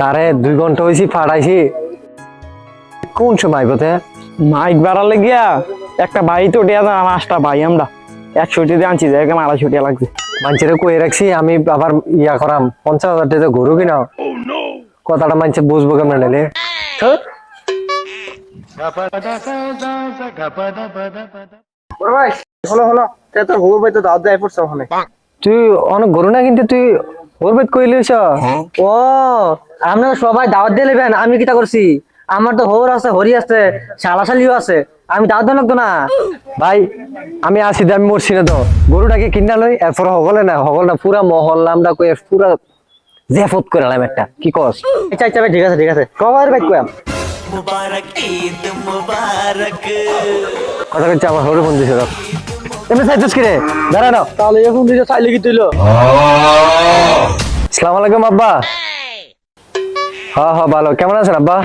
তারে 2 ঘন্টা হয়েছি ফাটাইছি কোন সময় পথে মাইক বাড়ালে গিয়া একটা ভাই তো টিয়া দাম 5টা ভাই আমরা 100 টাকা আনছি দেখে 250 টাকা লাগছে মানুষের কই রাখছি আমি আবার ইয়া করাম 50,000 টাকা গরু কিনাও কথাটা মানুষে বুঝবো কেমন নাইলে তুই অনেক গরু না কিন্তু তুই ওর বেদ কইলিস ও আপনারা সবাই দাওয়াত দিয়ে নেবেন। আমি কিটা করছি? আমার তো হৌর আছে, হরি আছে, শালাশালিও আছে, আমি দাওয়াত দেন লাগতো না। ভাই আমি আসি আমি মরছি না তো গরুটাকে কিনা লই এরপর হগলে না পুরা মহল্লা আমরা কই পুরা জেফত করালাম একটা কি কস আচ্ছা আচ্ছা ভাই, ঠিক আছে ঠিক আছে, কবার ভাই কয়াম मुबारक ईद मुबारक কথা কইছে আমার হরে ফোন দিছে এমনি চাইছিস কি রে দাঁড়া না তাহলে এখন দিতে চাইলে কি তুইলো? আসসালামু আলাইকুম আব্বা হ্যাঁ ভালো কেমন আছেন আব্বা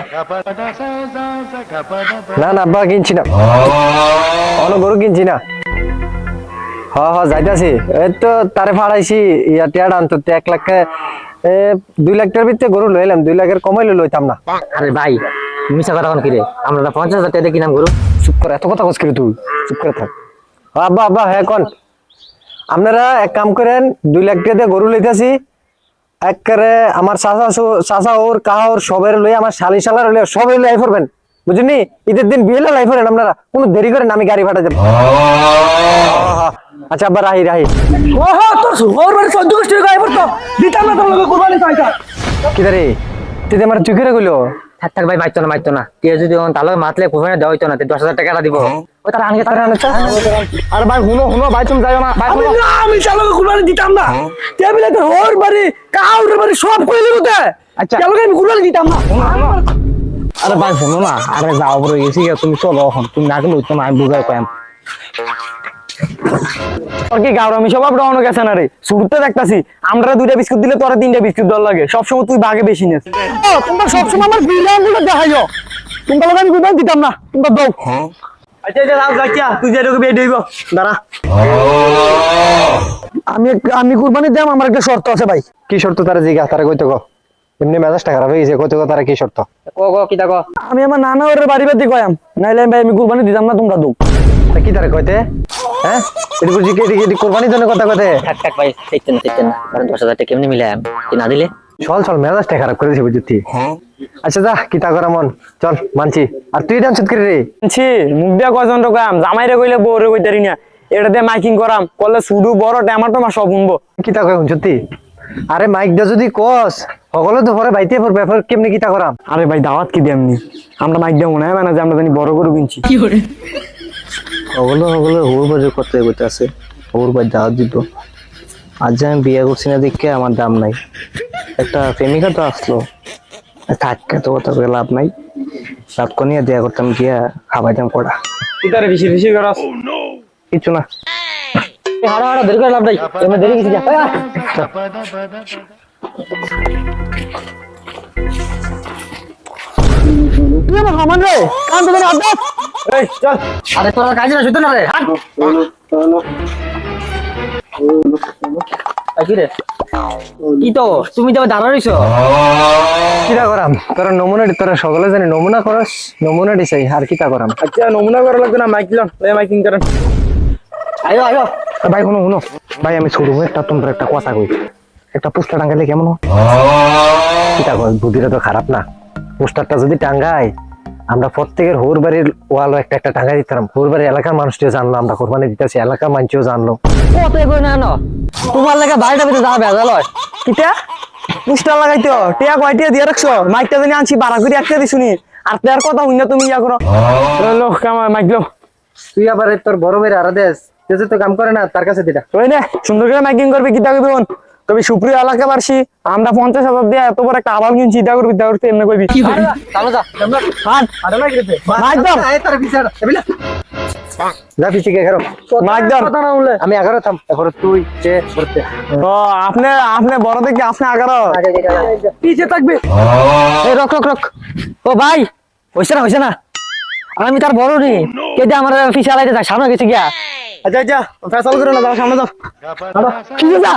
না না আব্বা কিনছি না অনেক গরু কিনছি না যাইতাছি এই তো তারে ফাড়াইছি ইয়া টিয়ার আনতো 1 লাখ 2 লাখ টাকার ভিতরে গরু লইলাম 2 লাখের কমাইলে লইতাম না আরে ভাই মিছা কথা কোন কি রে? আমরা 50,000 টাকা দিয়ে কিনাম গরু। চুপ করে এত কথা কস কি তুই চুপ করে থাক আব্বা হ্যাঁ কোন আপনারা এক কাম করেন 2 লাখ টাকা দিয়ে গরু লইতাছি একবারে আমার চাচা ওর কাহর সবের লই আমার শালার লই সবের লই আইফরবেন বুঝনি ঈদের দিন বিয়ে লাই ফেরেন আপনারা কোনো দেরি করেন আমি গাড়ি পাঠা যাবো আচ্ছা আব্বা রাহি ওহো তোর ওর বাড়ি 14 কোটি টাকা আইবো তো দিতাম না তোর লগে কুরবানি চাইতা কি রে তুই আমার তুই করে কইলো থাক থাক ভাই, মাইতো না কে যদি তাহলে মাতলে কুরবানি দেওয়া হইতো না, 10,000 টাকা দিব। ও তার আনগে তার আনছে। আর ভাই হুনো ভাই তুমি যাইও না ভাই হুনো আমি চালু কুরবানি দিতাম না টেবিলে তোর ওর বাড়ি কাউর বাড়ি সব কইলি রুতে আচ্ছা কেন আমি কুরবানি দিতাম না আরে ভাই হুনো না আরে যাও বড় গেছি তুমি চলো এখন তুমি না গেলে হইতো না আমি বুঝাই কইম আর কি গাওরা আমি সব ডাউন গেছে না রে শুরুতে দেখতাছি আমরা 2টা বিস্কুট দিলে তোরা 3টা বিস্কুট দর লাগে সব সময় তুই ভাগে বেশি নিস ও তোমরা সব সময় আমার বিরানগুলো দেখাইও তোমরা লগে আমি কুরবানি দিতাম না তোমরা দাও আচ্ছা যাও যাইয়া তুই যে রকম বেড হইব দাঁড়া আমি কুরবানি দাম আমার একটা শর্ত আছে ভাই কি শর্ত তারা জিগা তারা কইতো গো এমনি মেজাজটা খারাপ হয়ে গেছে কইতো তারা কি শর্ত কিটা কো? আমি আমার নানা ওর বাড়ি বাড়ি কয়াম নাইলে ভাই আমি কুরবানি দিতাম না তোমরা দাও কি তারা কইতে হ্যাঁ এটি বুঝি কি কোরবানির জন্য কথা কইতে থাক থাক ভাই, দেখতেন না কারণ 10,000 টাকা কেমনে মিলাম কি না দিলে? চল মেজাজটা খারাপ করে দিছি বুঝতি আচ্ছা যা কিতা করা মন চল মানছি আর তুই ডান্স করি রে ছি মুখ দিয়া কয়জন কয়াম জামাইরে কইলে বউরে কইতারি না এটা দিয়ে মাইকিং করাম করলে শুধু বড় টমাটো সব শুনবো কিতা কয় সত্যি আরে মাইক দা যদি কস সকলে তো পরে বাইতে পড়বে কেমনি কিতা করাম আরে ভাই দাওয়াত কি দেমনি আমরা মাইক দেব না মানে যে আমরা জানি বড় গরু কিনছি ওগুলো ওর বাজে কত এগোতে আছে ওর বাজ দাওয়াত দিব আজ যে আমি বিয়ে করছি না দেখে আমার দাম নাই একটা প্রেমিকা তো আসলো থাক তো কথা বলে লাভ নাই রাত কনিয়া দেয়া করতাম গিয়া খাবাইতাম কড়া তুই তারে বেশি করাস কিছু না হাড়া দেরি করে লাভ নাই, এমনি দেরি কিছু যা তুই আমার হামান রে কান তো আব্বাস এই চল আরে তোরা কাজ না শুধু না রে হাট কি রে কি তো তুমি তো দাঁড়া রইছো কিতা করাম তোরা তোরা সকলে জানি নমুনা করস নমুনাটি চাই আর কিতা করাম আচ্ছা নমুনা করা লাগবে না মাইক দিলাম মাইকিং করেন আয়ো ভাই শুনো ভাই আমি ছোট একটা তোমরা একটা কথা কই একটা পোস্টার টাঙ্গাইলে কেমন হয় কিতা কর বুদ্ধিটা তো খারাপ না পোস্টারটা যদি টাঙ্গাই আমরা প্রত্যেকের হোর বাড়ির ওয়াল একটা টাঙ্গাই দিতাম হোর বাড়ির এলাকার মানুষটিও জানলো আমরা কোরবানি দিতেছি এলাকার মানুষও জানলো কত কই না না তোমার লাগে বাড়িটা ভিতরে যাওয়া ভেজাল হয় কিটা পোস্টার লাগাইতো টিয়া কয়টিয়া দিয়ে রাখছো মাইকটা জানি আনছি বাড়া করে একটা দিছুনি আর তার কথা হইনা তুমি ইয়া করো লো কামা মাইক লো তুই আবার তোর বড় মেয়ের আরো দেশ তো কাম করে না তার কাছে দিটা ওই না সুন্দর করে মাইকিং করবে কিতা কইবি কোন কবি সুপ্রিয় এলাকা বাড়ছি আমরা 50,000 দিয়ে এত বড় একটা আবাল কিনছি চিন্তা করতে এমনি কইবি চলো যা হাট আরে মাইক দিতে মাইক দাও তার বিচার এবিলা যা পিছিয়ে গেরো মাইক দাও আমি 11 থাম এখন তুই যে করতে ও আপনি বড় দেখি আপনি 11 পিছে থাকবে এই রক ও ভাই হইছে না আমি তার বড় নি কে যে আমার ফিসা লাইতে যায় সামনে গেছে গিয়া আচ্ছা আচ্ছা ফেসাল করে না, যাও সামনে যাও। কি যা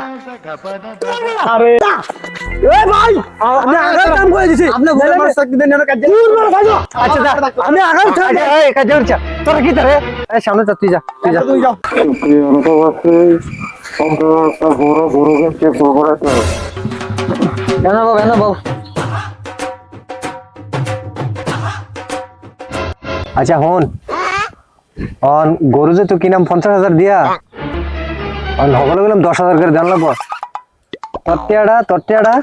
আরে এ ভাই আমি আগে কাম করে দিছি, আপনি ঘুরে মার সাকি দেন না কাজ। আচ্ছা যা, আমি আগে এই কাজে উঠছা তোরা কি তারে এই সামনে যা, তুই যা তুই যা। তুই যাও। কেন বাবু কেন বাবু? আচ্ছা হন অন গরু যে তো কিনাম 50,000 দিয়া অন হগলে গেলাম 10,000 করে দেন লাগবো। তোর টিয়াটা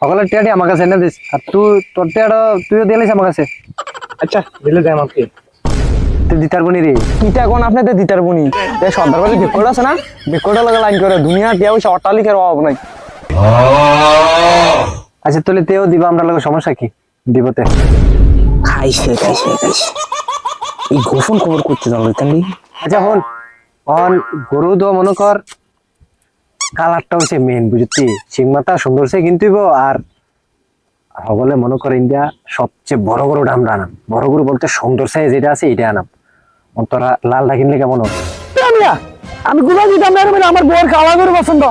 হগলের টিয়াটি আমার কাছে এনে দিস, আর তুই তোর টিয়াটা তুইও দিলিস আমার কাছে। আচ্ছা দিলে দেন আমাকে। তুই দিতার বনি রে কিটা কোন আপনাদের দিতার বনি এ সর্দার বাড়ি বিকট আছে না, বিকট লাগে লাইন করে দুনিয়া টিয়া পয়সা অট্টালিকার অভাব নাই। আচ্ছা তাহলে তেও দিবা, আমরা লাগে সমস্যা কি দিবতে। খাইছে এই গোপন খবর করতে যাবো তাহলে। আচ্ছা হন অন গরু তো মনে কর কালারটা হচ্ছে মেন বুঝতি, সিং মাথা সুন্দর সে কিন্তু আর হগলে মনে কর ইন্ডিয়া সবচেয়ে বড় গরু আমরা আনাম। বড় গরু বলতে সুন্দর সাইজ যেটা আছে এটা আনাম। তোরা লালটা কিনলে কেমন হয়? আমি গুলা দিতাম না, আমার বউর কালা গরু পছন্দ,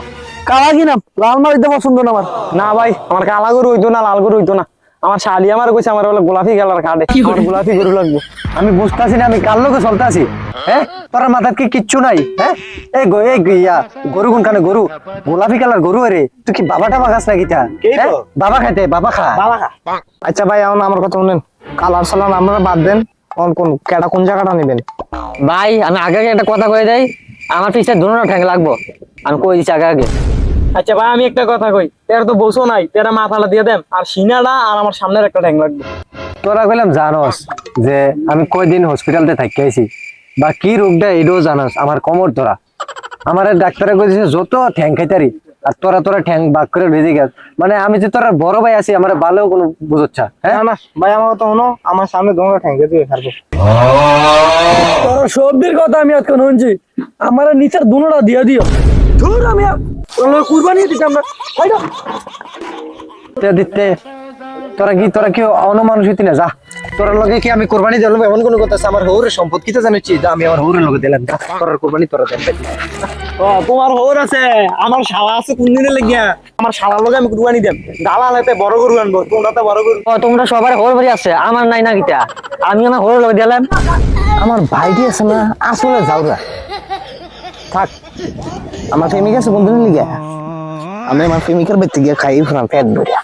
কালা কিনাম, লাল মারিতে পছন্দ না আমার। না ভাই আমার কালা গরু হইতো না, লাল গরু হইতো না। আমার শালি আমার কইছে আমার বলে গোলাপি কালার কাটে, আমার গোলাপি গরু লাগবে। আমি বুঝতেছি না আমি কার লোকে চলতেছি। হ্যাঁ তোর মাথার কি কিচ্ছু নাই? হ্যাঁ এই ইয়া গরু কোনখানে গরু গোলাপি কালার গরু রে, তুই কি বাবা টাবা খাস নাকি তা? হ্যাঁ? বাবা খাইতে বাবা খা। আচ্ছা ভাই এখন আমার কথা শুনেন, কালার সালান আপনারা বাদ দেন, কোন কেডা কোন জায়গাটা নেবেন? ভাই আমি আগে আগে একটা কথা কয়ে দেই, আমার পিছনে দুটো ঠ্যাং লাগবো, আমি কই দিচ্ছি আগে আগে। আচ্ছা ভাই আমি একটা কথা কই, তেরা তো বসো নাই, তেরা মাথাটা দিয়ে দেন, আর সিনাটা আর আমার সামনের একটা ঠ্যাং লাগবে। তোরা কইলাম জানোস যে আমি কয়দিন হসপিটালতে থাকি আইছি বা কি রোগটা এটাও জানোস, আমার কোমর ধরা। আমার ডাক্তারে কইছে যত ঠ্যাং খাইতারি, আর তোরা ঠ্যাং বাক করে লইতে গেছ। মানে আমি যে তোরা বড় ভাই আছি আমার ভালো কোনো বুঝচ্ছা। হ্যাঁ না ভাই আমার কথা শোনো, আমার সামনে দুটো ঠ্যাং দিয়ে ছাড়বো। তোর সবদির কথা আমি আজকে শুনছি, আমার নিচের দুটোটা দিয়ে দিও। ধুর আমি কুরবানি দিতাম না। দিতে তোরা কি অনুমানুষ হইতি না? যা তোর লগে কি আমি কোরবানি দিলাম এমন কোনো কথা আছে? আমার হৌরের সম্পদ কি তো জানিস, আমি আমার হৌরের লগে দিলাম। তোর কোরবানি তোরা দেন। তোমার হোর আছে, আমার শালা আছে কোন দিনে লেগিয়া, আমার শালার লগে আমি কুরবানি দেব। দালাল হাতে বড় গরু আনবো, তোমরা তো বড় গরু। ও তোমরা সবার হোর বাড়ি আছে, আমার নাই না কিটা? আমি আমার হোর লগে দিলাম। আমার ভাইটি আছে না আসলে যাওরা থাক, আমার প্রেমিকা আছে বন্ধু লিগে, আমি আমার প্রেমিকার বাড়িতে গিয়ে খাই পেট ভরিয়া।